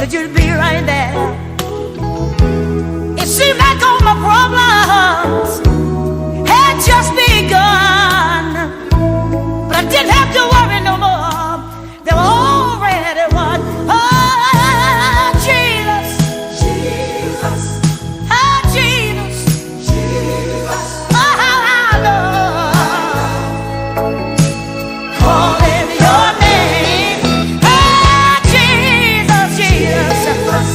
for you to be right there. It seemed like all my problems had just begun, but I didn't have to worry no more. They were already won. Oh, Jesus, Jesus, oh, Jesus, Jesus, oh, how I love calling your name. Oh, Jesus, Jesus,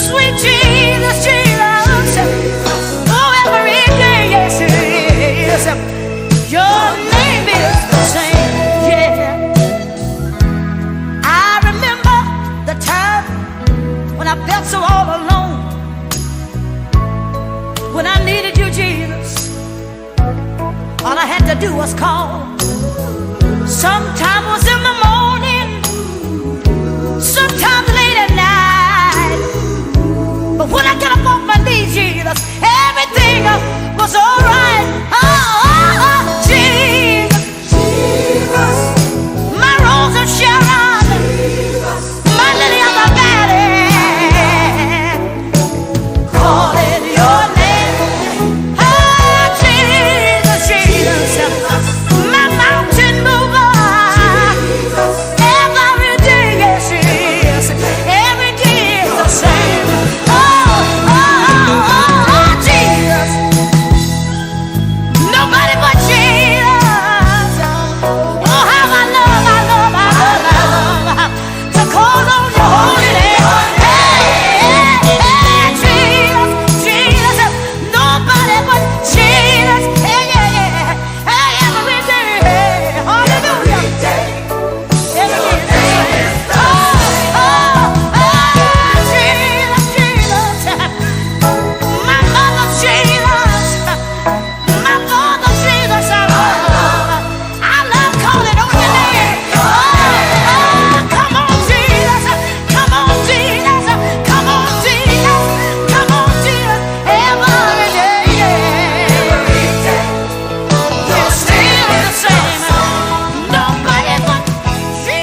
sweet Jesus, Jesus, oh, every day, yes it is. Your name is the same, yeah. I remember the time when I felt so all alone, when I needed you, Jesus. All I had to do was call. Sometimes it was in the morning, sometimes late at night. But when I got up off my knees, Jesus, everything was alright. Oh, oh, oh, Jesus, Jesus, my rose of Sharon, my lily of the valley, calling your name. Oh, Jesus, Jesus, my mountain mover, every day, yes it is, every day is the same. Oh, oh, oh, oh, oh, Jesus, nobody but Jesus. Oh, how I love, I love, I love, I love to call on your holy name. Hey, hey, hey, Jesus, Jesus, nobody but Jesus. Hey, yeah, yeah, hey, every day, hallelujah. Every day is the same. Oh, oh, oh, Jesus, Jesus, my mother, Jesus, my father, Jesus, I love calling on your name. Oh, oh, come on, Jesus, come on, Jesus, come on, Jesus, come on, Jesus, every day, you're still the same. Nobody but Jesus.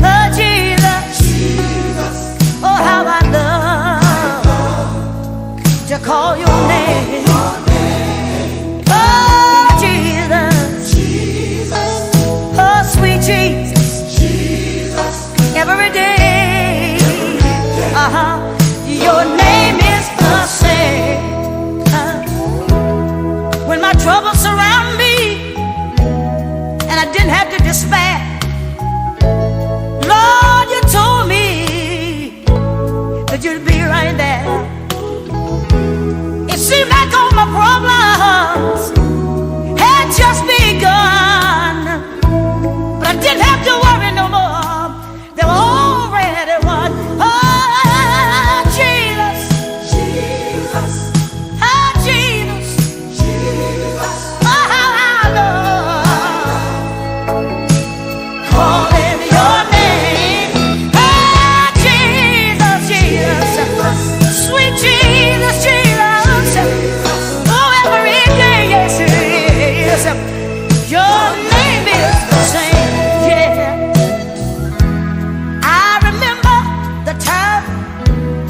Oh, Jesus, oh, how I love to call your name. Oh, Jesus, oh, sweet Jesus, every day. Your name is the same. When my troubles surround me and I didn't have to despair, Lord, you told me that you'd be right there. It seemed like all my problems had just begun, but I didn't have to worry no more. They were already won. Oh, Jesus, Jesus, oh, Jesus, Jesus, oh, how I love calling your name. Oh, Jesus, Jesus, sweet Jesus, Jesus, oh, every day, yes it is. Your name is the same, yeah. I remember the time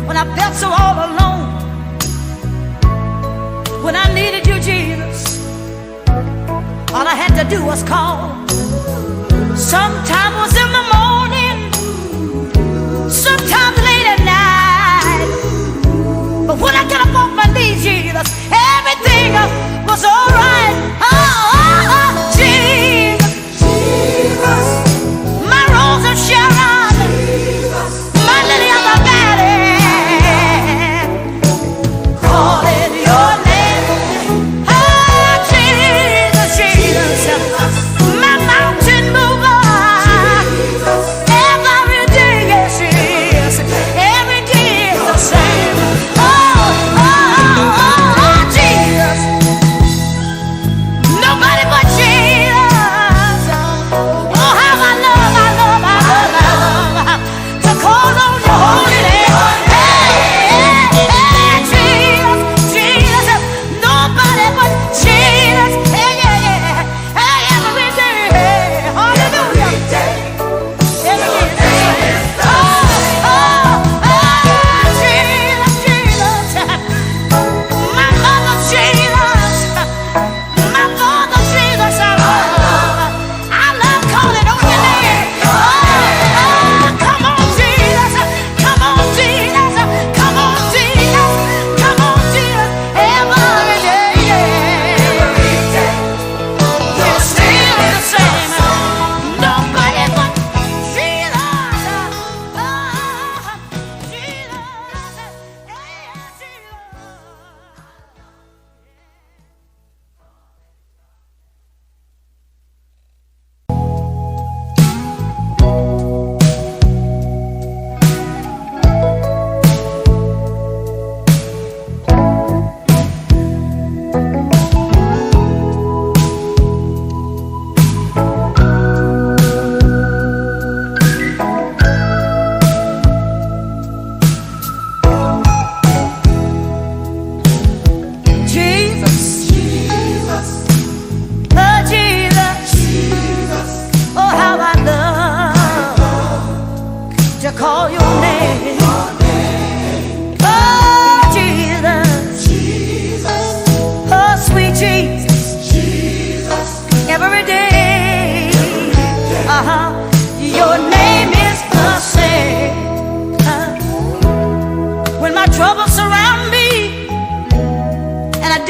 when I felt so all alone, when I needed you, Jesus. All I had to do was call. Sometimes it was in the morning, sometimes late at night. But when I got up off my knees, Jesus, everything was alright. Oh, oh, oh, Jesus, Jesus, my rose of Sharon, my lily of the valley, calling your name. Oh,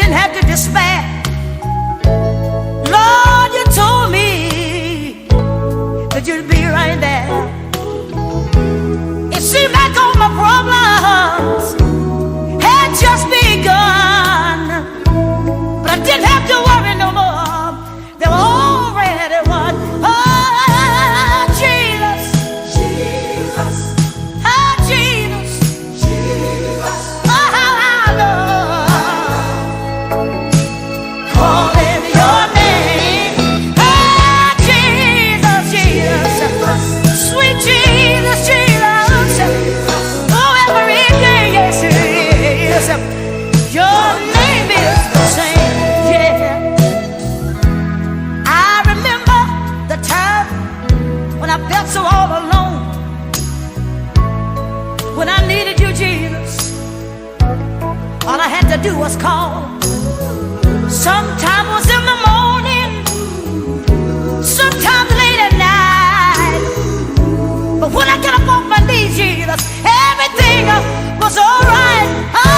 didn't have to despair. Lord, you told me that you'd be right there. It seemed like all my problems had just begun, but I didn't have to worry no more. They were already won. Oh, Jesus, Jesus, oh, Jesus, Jesus, oh, how I love calling your name. Oh, Jesus, Jesus, sweet Jesus, Jesus, oh, every day, yes, it is. Your name is the same, yeah. I remember the time when I felt so all alone, when I needed you, Jesus. All I had to do was call. Sometimes it was in the morning, sometimes late at night. But when I got up off my knees, Jesus, everything was all right.